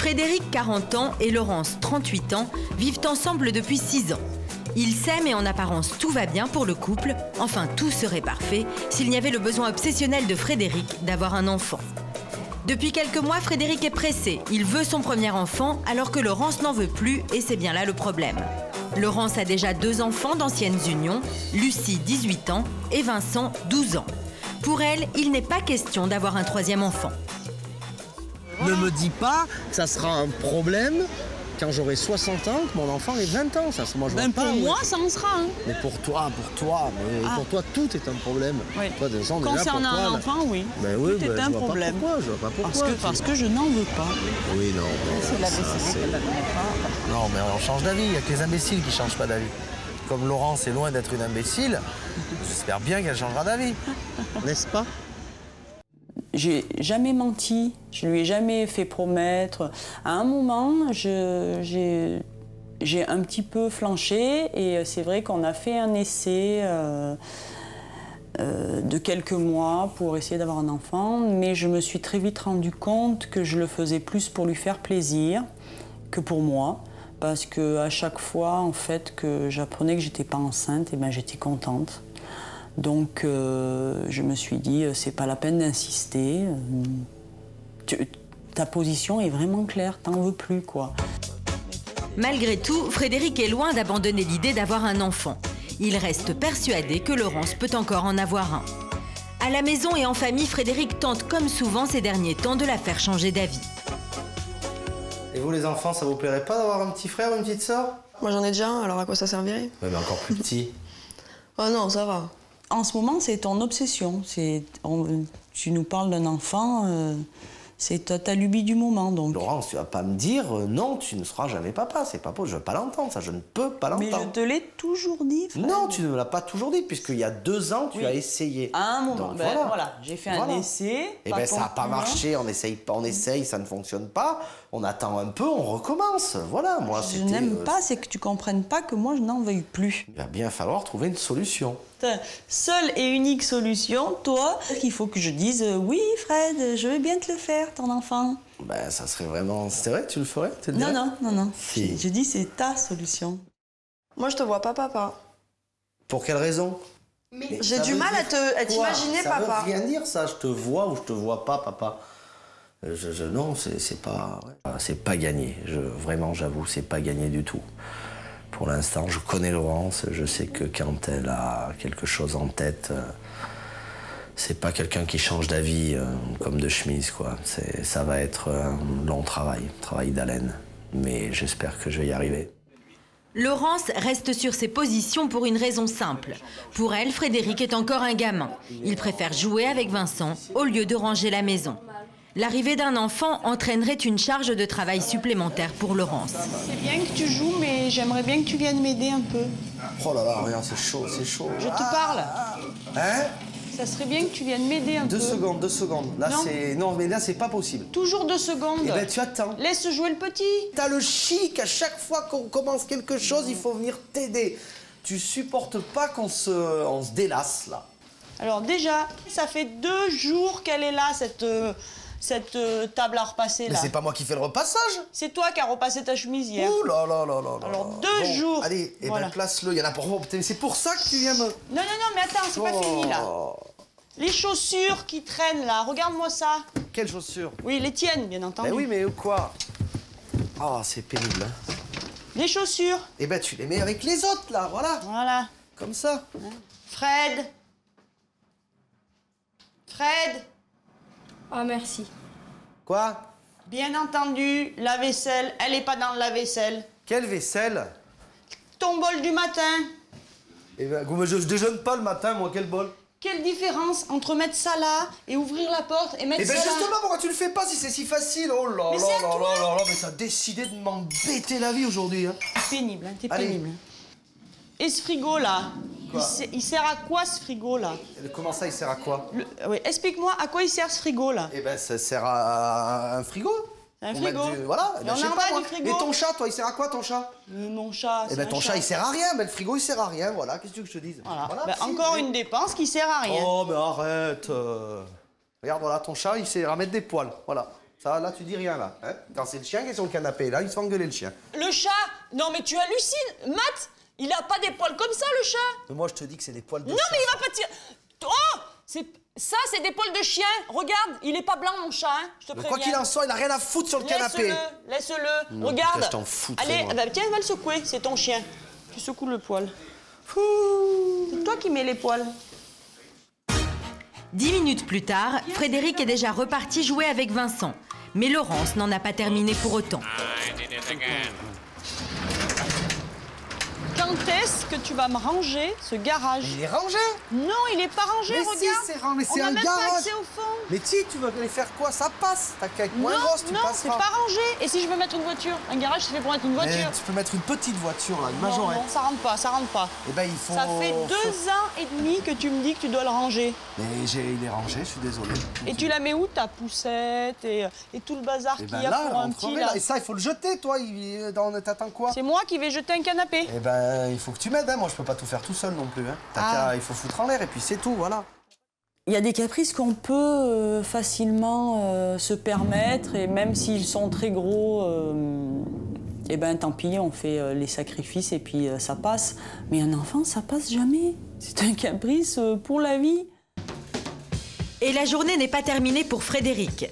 Frédéric, 40 ans, et Laurence, 38 ans, vivent ensemble depuis 6 ans. Ils s'aiment et en apparence tout va bien pour le couple. Enfin, tout serait parfait s'il n'y avait le besoin obsessionnel de Frédéric d'avoir un enfant. Depuis quelques mois, Frédéric est pressé. Il veut son premier enfant alors que Laurence n'en veut plus et c'est bien là le problème. Laurence a déjà 2 enfants d'anciennes unions, Lucie, 18 ans, et Vincent, 12 ans. Pour elle, il n'est pas question d'avoir un 3e enfant. Ne me dis pas que ça sera un problème quand j'aurai 60 ans, que mon enfant ait 20 ans. Ça, moi, je vois pas, pour moi, ça en sera. Hein. Mais pour toi, pour toi, tout est un problème. Oui. Toi, concernant un enfant, oui. Ben oui, tout est un problème. Je vois pas pourquoi. Parce que je n'en veux pas. Oui, non. C'est la décision qu'elle n'admet pas. Non, mais on change d'avis. Il n'y a que les imbéciles qui ne changent pas d'avis. Comme Laurence est loin d'être une imbécile, j'espère bien qu'elle changera d'avis. N'est-ce pas? J'ai jamais menti, je lui ai jamais fait promettre. À un moment, j'ai un petit peu flanché et c'est vrai qu'on a fait un essai de quelques mois pour essayer d'avoir un enfant, mais je me suis très vite rendu compte que je le faisais plus pour lui faire plaisir que pour moi, parce qu'à chaque fois, en fait, que j'apprenais que j'étais pas enceinte, et ben j'étais contente. Donc, je me suis dit, c'est pas la peine d'insister. Ta position est vraiment claire, t'en veux plus, quoi. Malgré tout, Frédéric est loin d'abandonner l'idée d'avoir un enfant. Il reste persuadé que Laurence peut encore en avoir un. À la maison et en famille, Frédéric tente, comme souvent ces derniers temps, de la faire changer d'avis. Et vous, les enfants, ça vous plairait pas d'avoir un petit frère ou une petite sœur? Moi, j'en ai déjà un, alors à quoi ça servirait? Ouais, mais encore plus petit. Oh non, ça va. En ce moment, c'est ton obsession. Tu nous parles d'un enfant, c'est ta lubie du moment. Donc. Laurence, tu vas pas me dire non, tu ne seras jamais papa. C'est pas possible. Je veux pas l'entendre, ça. Je ne peux pas l'entendre. Mais je te l'ai toujours dit, Fred. Non, tu ne me l'as pas toujours dit, puisqu'il y a 2 ans, tu as essayé. À un moment. Donc, voilà. J'ai fait un essai. Et ben ça n'a pas marché. On essaye, ça ne fonctionne pas. On attend un peu, on recommence. Voilà, moi, je n'aime pas, c'est que tu comprennes pas que moi, je n'en veuille plus. Il va bien falloir trouver une solution. Seule et unique solution, toi, il faut que je dise oui, Fred, je veux bien te le faire, ton enfant. Ben, ça serait vraiment. C'est vrai que tu le ferais? Non. Si. Je dis c'est ta solution. Moi, je te vois pas papa. Pour quelle raison? J'ai du mal à t'imaginer papa. Ça veut rien dire, ça. Je te vois ou je te vois pas, papa. Non, c'est pas. Ouais. C'est pas gagné. Vraiment, j'avoue, c'est pas gagné du tout. Pour l'instant, je connais Laurence, je sais que quand elle a quelque chose en tête, c'est pas quelqu'un qui change d'avis comme de chemise, quoi. Ça va être un long travail d'haleine, mais j'espère que je vais y arriver. Laurence reste sur ses positions pour une raison simple. Pour elle, Frédéric est encore un gamin. Il préfère jouer avec Vincent au lieu de ranger la maison. L'arrivée d'un enfant entraînerait une charge de travail supplémentaire pour Laurence. C'est bien que tu joues, mais j'aimerais bien que tu viennes m'aider un peu. Oh là là, regarde, c'est chaud. Je te parle. Hein? Ça serait bien que tu viennes m'aider un peu. 2 secondes. Là, non, mais là, c'est pas possible. Toujours 2 secondes. Eh ben, tu attends. Laisse jouer le petit. T'as le chic, à chaque fois qu'on commence quelque chose, il faut venir t'aider. Tu supportes pas qu'on se délasse, là. Alors déjà, ça fait 2 jours qu'elle est là, cette table à repasser, là. Mais c'est pas moi qui fais le repassage. C'est toi qui as repassé ta chemise hier. Ouh là là. Alors 2 jours. Allez, voilà. ben place-le, il y en a pour moi. C'est pour ça que tu viens me... Non, mais attends, c'est pas fini, là. Les chaussures qui traînent, là, regarde-moi ça. Quelles chaussures? Oui, les tiennes, bien entendu. Ben oui, mais quoi? Ah, c'est pénible, hein. Les chaussures. Eh ben, tu les mets avec les autres, là, voilà. Voilà. Comme ça. Fred. Ah, merci. Quoi? Bien entendu, la vaisselle, elle est pas dans le lave-vaisselle. Quelle vaisselle? Ton bol du matin. Eh ben, je déjeune pas le matin, moi, quel bol? Quelle différence entre mettre ça là et ouvrir la porte et mettre Eh ben ça là? justement, pourquoi tu le fais pas si c'est si facile? Oh là Mais là c'est à là toi. là là, mais t'as décidé de m'embêter la vie aujourd'hui, hein. T'es pénible, hein, t'es Allez. pénible. Et ce frigo là, Quoi? il sert à quoi ce frigo là? Comment ça, il sert à quoi? Oui, explique-moi à quoi il sert ce frigo là? Eh ben, ça sert à un frigo. Un Pour frigo. mettre voilà. Eh ben, Mais on je sais en pas, a moi. du frigo. Et ton chat, toi, il sert à quoi, ton chat? Mon chat, Eh ben, ton chat, il sert à rien. Ben, le frigo, il sert à rien. Voilà, qu'est-ce que tu veux que je te dise? Voilà. Voilà, Ben, si, encore mais- une dépense qui sert à rien. Oh, mais arrête. Regarde, voilà, ton chat, il sert à mettre des poils. Voilà. Ça, là, tu dis rien, là. Hein? Quand c'est le chien qui est sur le canapé, là, il se fait engueuler, le chien. Le chat? Non, mais tu hallucines. Matt, il a pas des poils comme ça, le chat. Mais moi, je te dis que c'est des poils de non, chat. Mais il va pas tirer. Oh, ça, c'est des poils de chien. Regarde, il est pas blanc, mon chat, hein. Je te préviens. Quoi qu'il en soit, il a rien à foutre sur le canapé. Laisse-le. Regarde. Je t'en foutrais, allez, moi. bah, tiens, va le secouer. C'est ton chien. Tu secoues le poil. C'est toi qui mets les poils. 10 minutes plus tard, Frédéric est déjà reparti jouer avec Vincent. Mais Laurence n'en a pas terminé pour autant. Quand est-ce que tu vas me ranger ce garage? Il est rangé. Non, il est pas rangé, Mais regarde. si, c'est rangé, c'est un On a même garage. pas accès au fond. Mais tu veux aller faire quoi? Ça passe. T'as qu'à être moins grosse, tu non, passeras. c'est pas rangé. Et si je veux mettre une voiture? Un garage, c'est fait pour mettre une Mais voiture. tu peux mettre une petite voiture, là, une Non, majorette. non, ça rentre pas. Eh ben, il faut... Ça fait 2 ans et demi que tu me dis que tu dois le ranger. Mais il est rangé, je suis désolé. Et tu la mets où, ta poussette et tout le bazar Eh qu'il ben y a là, pour un petit, là? Et ça, il faut le jeter, toi. T'attends quoi? C'est moi qui vais jeter un canapé. Eh ben, il faut que tu m'aides, hein. Moi, je peux pas tout faire tout seul non plus. Hein. Il faut foutre en l'air et puis c'est tout, voilà. Il y a des caprices qu'on peut facilement se permettre, et même s'ils sont très gros, eh ben tant pis, on fait les sacrifices et puis ça passe. Mais un enfant, ça passe jamais. C'est un caprice pour la vie. Et la journée n'est pas terminée pour Frédéric.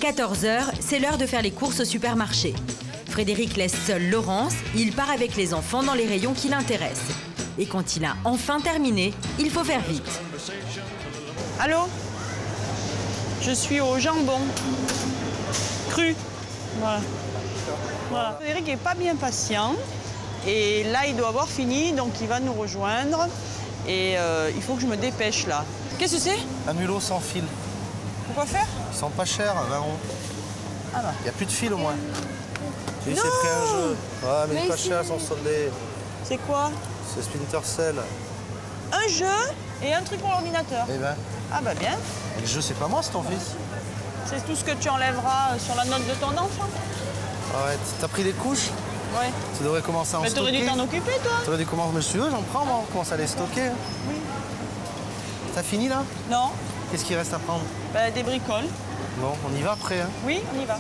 14 h, c'est l'heure de faire les courses au supermarché. Frédéric laisse seul Laurence, il part avec les enfants dans les rayons qui l'intéressent. Et quand il a enfin terminé, il faut faire vite. Allô? Je suis au jambon. Cru. Voilà. Frédéric n'est pas bien patient. Et là, il doit avoir fini, donc il va nous rejoindre. Et il faut que je me dépêche, là. Qu'est-ce que c'est? Un mulot sans fil. Pourquoi faire? Ils sont pas chers, 20 €. Ah bah. Il n'y a plus de fil au moins. Oui, c'est pris un jeu. Ah, mais pas cher, elles sont soldées. C'est quoi? C'est Splinter Cell. Un jeu et un truc pour l'ordinateur. Eh ben, Ah bah bien. le jeu, c'est pas moi, c'est ton fils. C'est tout ce que tu enlèveras sur la note de ton enfant. Arrête, t'as pris des couches? Ouais. Tu devrais commencer à en Mais stocker. t'aurais dû t'en occuper, toi. T'aurais dû commencer, mais si tu veux, j'en prends, moi. On commence à les stocker. Oui. T'as fini, là? Non, Qu'est-ce qu'il reste à prendre? bah, des bricoles. Bon, on y va après, hein. Oui, on y va.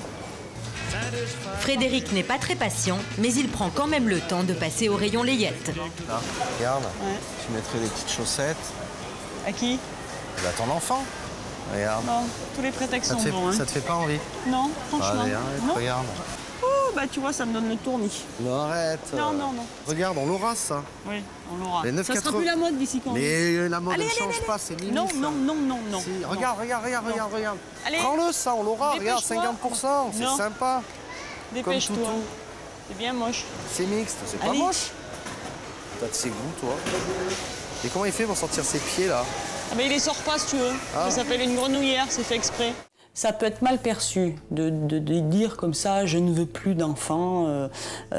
Frédéric n'est pas très patient, mais il prend quand même le temps de passer au rayon layette. Là, regarde. Ouais. Tu mettrais des petites chaussettes. À qui? À ton enfant. Regarde. Non, tous les prétextes sont bons. Hein. Ça te fait pas envie? Non, franchement. Allez, arrête, Non. regarde. Oh, bah tu vois, ça me donne le tournis. Non, arrête. Non. Regarde, on l'aura, ça. Oui, on l'aura. Les Ça sera 9,80. plus la mode d'ici quand même. Mais la mode Allez, ne allez, change allez. pas, c'est limite. Non. Si, regarde. Allez. Prends-le, ça, on l'aura. Regarde, Dépêche-toi. 50%, c'est Non. sympa. Dépêche-toi. Comme toutou. C'est bien moche. C'est mixte, c'est pas Allez. moche. T'as de ses goûts, toi. Et comment il fait pour sortir ses pieds, là? Ah, mais il les sort pas, si tu veux. Ah. Ça s'appelle une grenouillère, c'est fait exprès. Ça peut être mal perçu de dire comme ça, je ne veux plus d'enfants,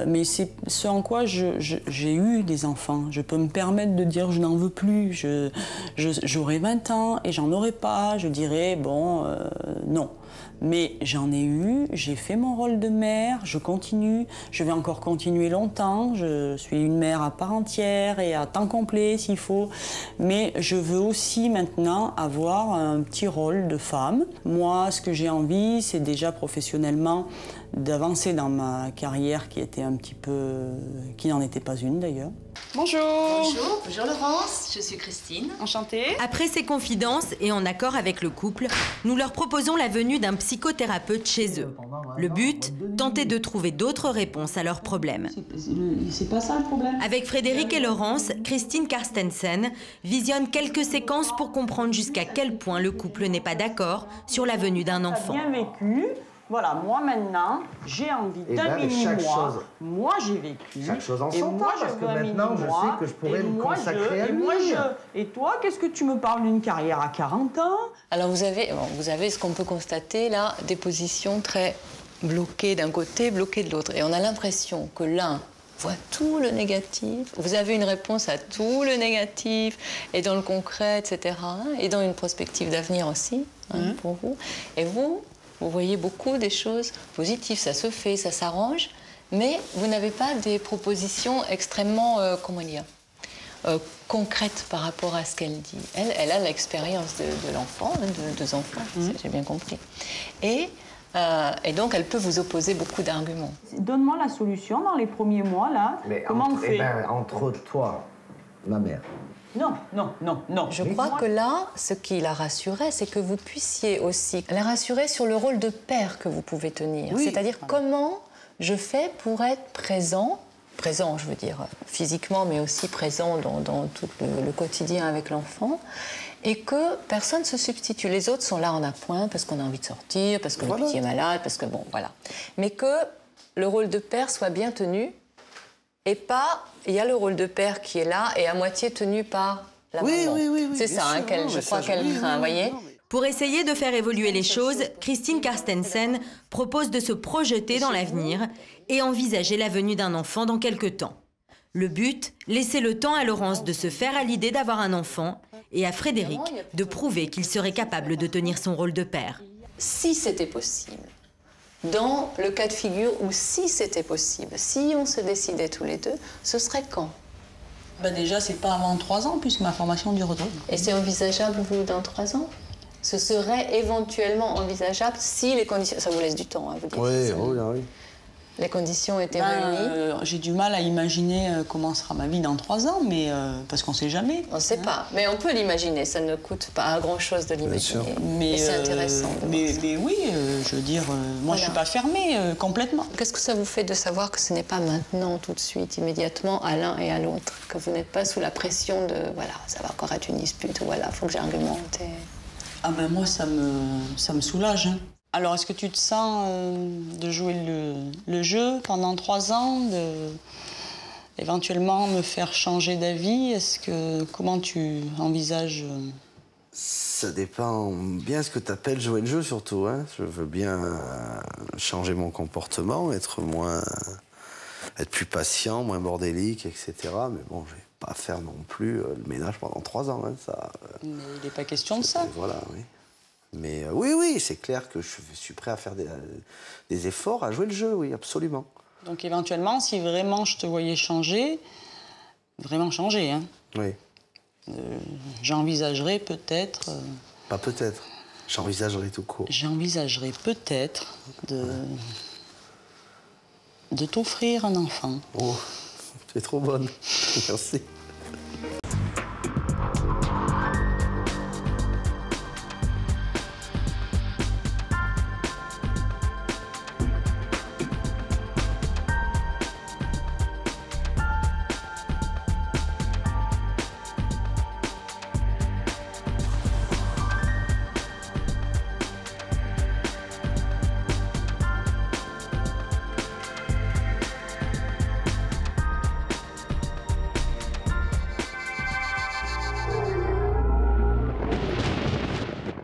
mais c'est ce en quoi j'ai eu des enfants. Je peux me permettre de dire je n'en veux plus. J'aurai 20 ans et j'en aurai pas. Je dirais bon, non. Mais j'en ai eu, j'ai fait mon rôle de mère, je continue, je vais encore continuer longtemps, je suis une mère à part entière et à temps complet s'il faut, mais je veux aussi maintenant avoir un petit rôle de femme. Moi, ce que j'ai envie, c'est déjà professionnellement d'avancer dans ma carrière qui n'en était pas une d'ailleurs. Bonjour. Bonjour Laurence, je suis Christine. Enchantée. Après ces confidences et en accord avec le couple, nous leur proposons la venue d'un psychothérapeute chez eux. Le but, tenter de trouver d'autres réponses à leurs problèmes. C'est pas ça le problème. Avec Frédéric et Laurence, Christine Carstensen visionne quelques séquences pour comprendre jusqu'à quel point le couple n'est pas d'accord sur la venue d'un enfant. Bien vécu. Voilà, moi maintenant, j'ai envie d'un mini-mois. Moi, j'ai vécu. Chaque chose en et son moi, temps, parce je que veux un maintenant, je mini-mois, sais que je pourrais et me moi, consacrer à et lui. moi, Et toi, qu'est-ce que tu me parles d'une carrière à 40 ans? Alors vous avez ce qu'on peut constater là, des positions très bloquées d'un côté, bloquées de l'autre. Et on a l'impression que l'un voit tout le négatif, vous avez une réponse à tout le négatif, et dans le concret, etc., et dans une prospective d'avenir aussi, pour vous. Et vous voyez beaucoup des choses positives, ça se fait, ça s'arrange, mais vous n'avez pas des propositions extrêmement, concrètes par rapport à ce qu'elle dit. Elle a l'expérience de l'enfant, de deux enfants, j'ai bien compris. Et Et donc, elle peut vous opposer beaucoup d'arguments. Donne-moi la solution dans les premiers mois, là. Mais comment on fait? entre toi, ma mère. Non, non, non, non. Je crois que là, ce qui la rassurait, c'est que vous puissiez aussi la rassurer sur le rôle de père que vous pouvez tenir. Oui. C'est-à-dire comment je fais pour être présent, je veux dire physiquement, mais aussi présent dans tout le quotidien avec l'enfant, et que personne ne se substitue. Les autres sont là en appoint parce qu'on a envie de sortir, parce que le petit est malade, parce que bon, voilà. Mais que le rôle de père soit bien tenu, et pas, il y a le rôle de père qui est là et à moitié tenu par la maman. Oui, c'est ça, hein, je crois qu'elle craint, vous voyez. Pour essayer de faire évoluer les choses, Christine Carstensen propose de se projeter dans l'avenir et envisager la venue d'un enfant dans quelques temps. Le but, laisser le temps à Laurence de se faire à l'idée d'avoir un enfant et à Frédéric de prouver qu'il serait capable de tenir son rôle de père. Si c'était possible, dans le cas de figure où si c'était possible, si on se décidait tous les deux, ce serait quand? Ben déjà, c'est pas avant 3 ans, puisque ma formation dure 2. Et c'est envisageable, vous, dans 3 ans? Ce serait éventuellement envisageable si les conditions... Ça vous laisse du temps, hein, vous dites. Oui. Les conditions étaient réunies. J'ai du mal à imaginer comment sera ma vie dans 3 ans, mais parce qu'on ne sait jamais. On ne sait pas, mais on peut l'imaginer. Ça ne coûte pas grand-chose de l'imaginer. Mais c'est intéressant. Mais oui, je veux dire, moi, je ne suis pas fermée complètement. Qu'est-ce que ça vous fait de savoir que ce n'est pas maintenant, tout de suite, immédiatement, à l'un et à l'autre? Que vous n'êtes pas sous la pression de, voilà, ça va encore être une dispute, ou voilà, il faut que j'argumente. Ah ben moi, ça me soulage. Hein. Alors, est-ce que tu te sens de jouer le jeu pendant 3 ans, éventuellement me faire changer d'avis? Comment tu envisages Ça dépend bien ce que tu appelles jouer le jeu, surtout. Hein. Je veux bien changer mon comportement, être plus patient, moins bordélique, etc. Mais bon, je vais pas faire non plus le ménage pendant 3 ans. Hein, ça, mais il n'est pas question de ça. Voilà, oui. Mais oui, c'est clair que je suis prêt à faire des efforts, à jouer le jeu, oui, absolument. Donc éventuellement, si vraiment je te voyais changer, vraiment changer, hein, oui. J'envisagerais peut-être... Pas peut-être, j'envisagerais tout court. J'envisagerais peut-être de t'offrir un enfant. Oh, tu es trop bonne, merci.